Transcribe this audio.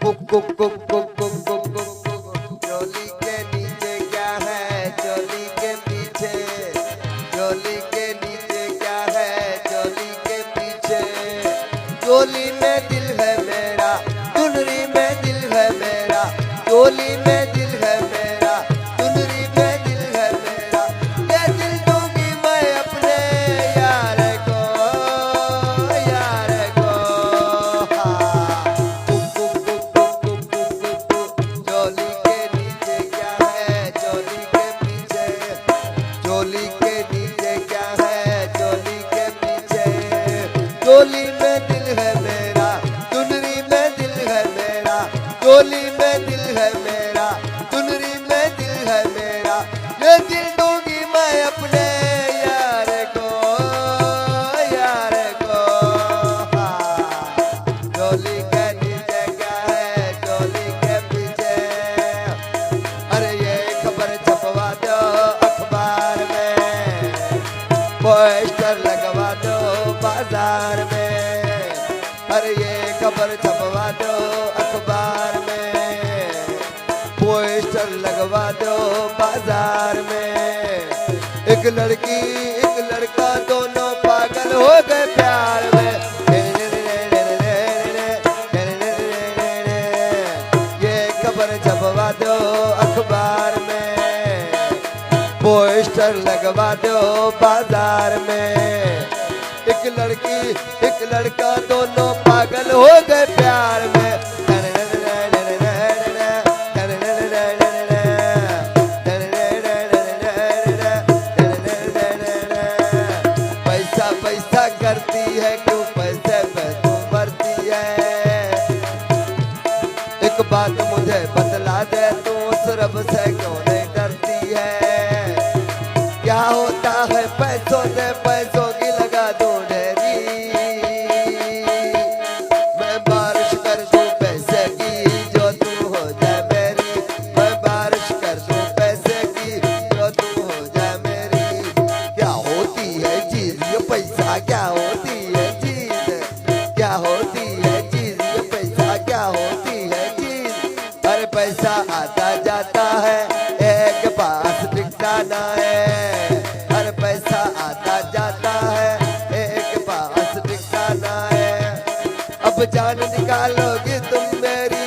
Cook कुक कुक कुक कुक कुक कुक। चोली के नीचे क्या है, चोली के पीछे, चोली के नीचे क्या है, चोली के पीछे। चोली में दिल है मेरा, चुनरी में दिल है मेरा, चोली में दिल है मेरा, चुनरी में दिल है मेरा। ये दिल दूंगी मैं अपने यार को, यार को। हाँ। चोली के नीचे क्या है, चोली के पीछे, चोली के नीचे क्या है, चोली के पीछे। चोली में दिल है मेरा, चुनरी में दिल है मेरा, चोली में दिल है मेरा, चुनरी में दिल है मेरा। ये दिल दूंगी मैं अपने यार को, यार को। हाँ। चोली के नीचे क्या है, चोली के पीछे। अरे ये खबर छपवा दो अखबार में, पोस्टर लगवा दो बाजार में। अरे ये खबर छपवा दो अखबार में, पोस्टर लगवा दो बाजार में। एक लड़की एक लड़का दोनों पागल हो गए प्यार में। ये खबर छपवा दो अखबार में, पोस्टर लगवा दो बाजार में। एक लड़की एक लड़का दोनों पागल हो गए प्यार में। पैसा पैसा करती है क्यों, पैसे पे तू मरती है। एक बात मुझे बतला दे तू, उस रब से क्यों नहीं डरती है। क्या होता है पैसों से, पैसों की लगा दूं ढेरी। मैं बारिश कर दूं पैसे की, जो तू हो जाए मेरी। मैं बारिश कर दूं पैसे की, जो तू हो जाए मेरी। क्या होती है चीज ये पैसा, क्या होती है चीज, क्या होती है चीज ये पैसा, क्या होती है चीज। अरे पैसा आता जाता है, एक पास टिकता ना है। अरे पैसा आता जाता है, एक पास टिकता ना है। अब जान निकालोगी तुम मेरी,